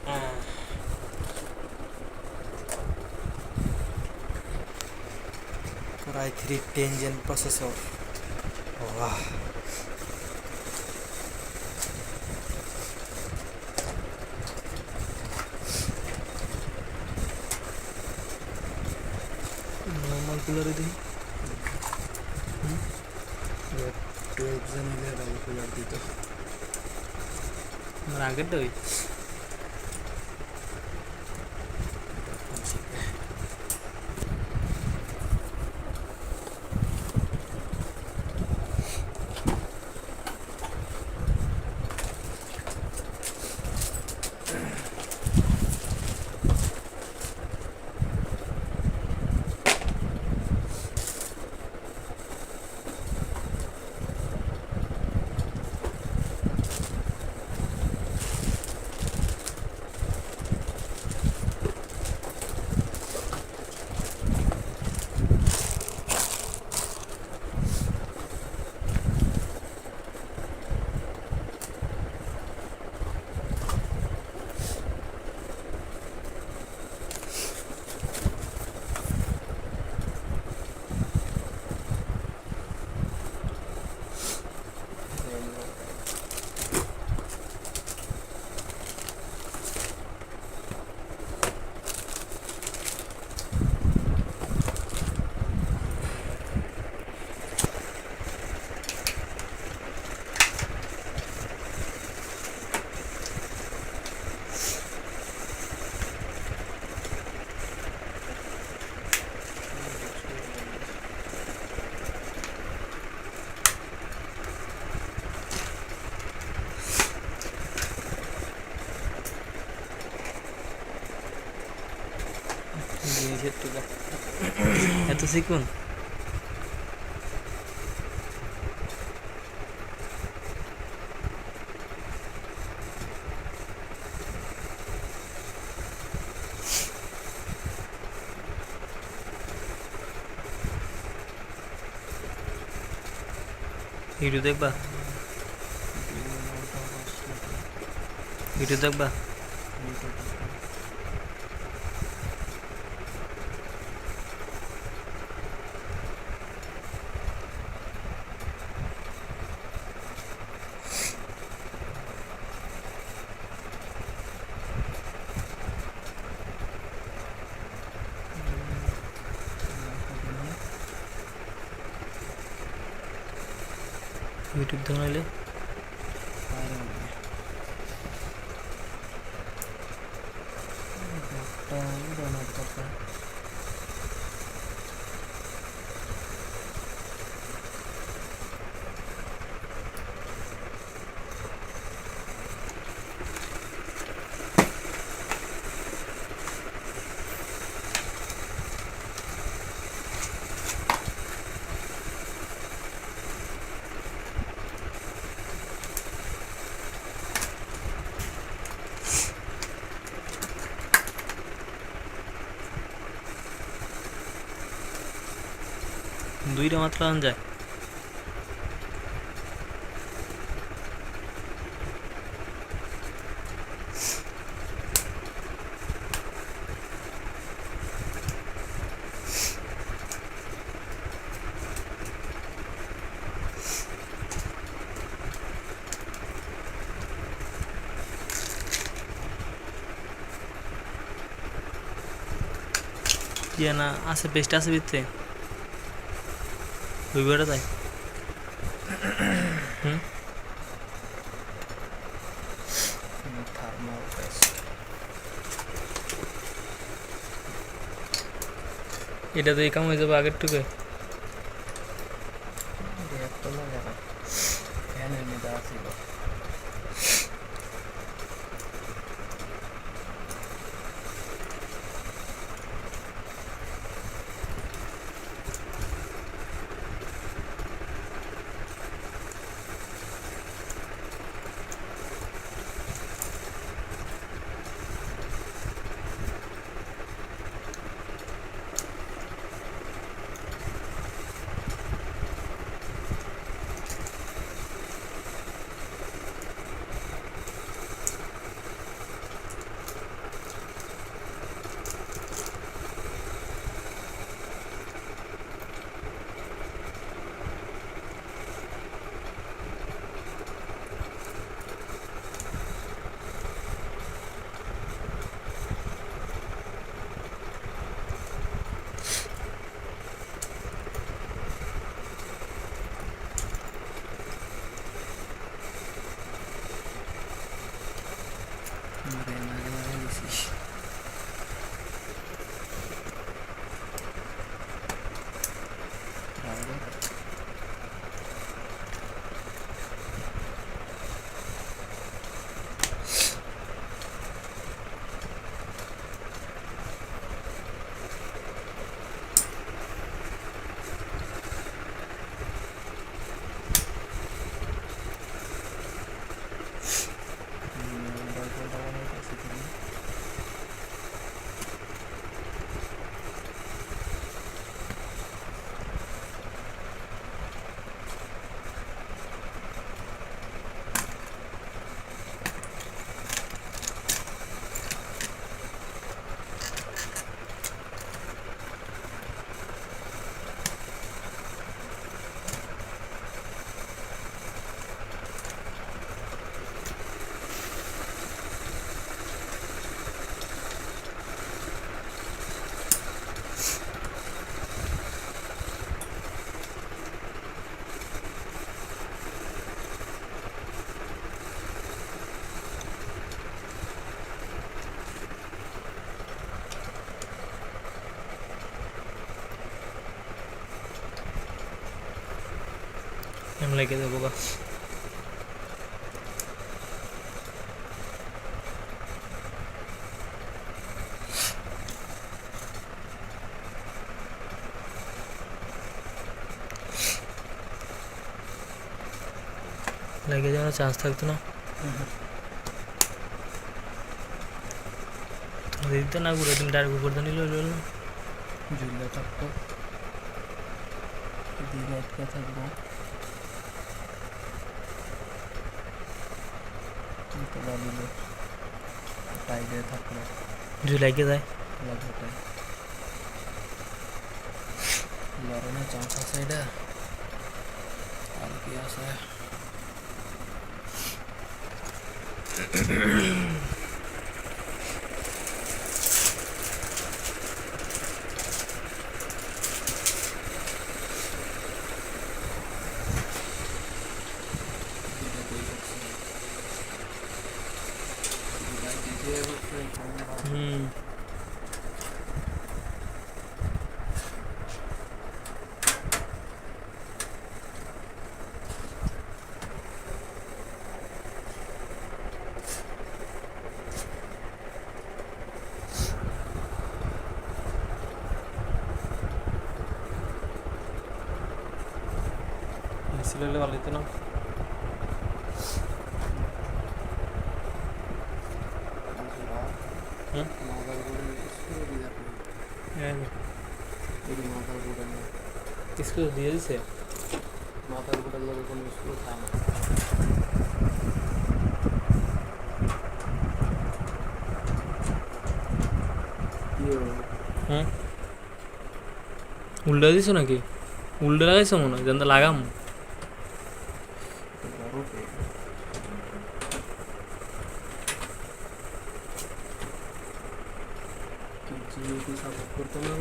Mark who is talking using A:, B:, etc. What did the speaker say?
A: Core i3 10th Gen processor. Wah. Normal cooler itu. 12 জন মিলে ভালো cooler দিত। আমার আগেরটাই এত চিকুন ভিডিও দেখবা ইউটিউব ধরলে দুইটা মাত্র আন যায় না আছে বেস্ট আছে ভিতরে ওই বেড়া তাই এটা তো এই কাম হয়ে যাবে আগের টুকে
B: মাঝে মাঝে দিছিস
A: আমি লেগে দেবো গা। লেগে যাওয়ার চান্স থাকতো না, দিত না ঘুরে তুমি ডাইরেক্ট উপর দিয়ে নিল না
B: ঝুলে থাকতো দিকে আটকে থাকবো তোলা দিলে টাইডে থাকলো
A: ঝুলাইকে যায়
B: লাগোটাই লড়ানোর চান্স আছে এটা আর কি আছে
A: মিছিলে ভালো হতো না। স্কুল দিয়ে দিছে
B: মাথার উপরে লোকের কোনো স্কুল খায় না
A: উল্টা দিছো নাকি? উল্টা লাগাইছো মনে হয়, যেন লাগাম
B: সাপোর্ট করতো না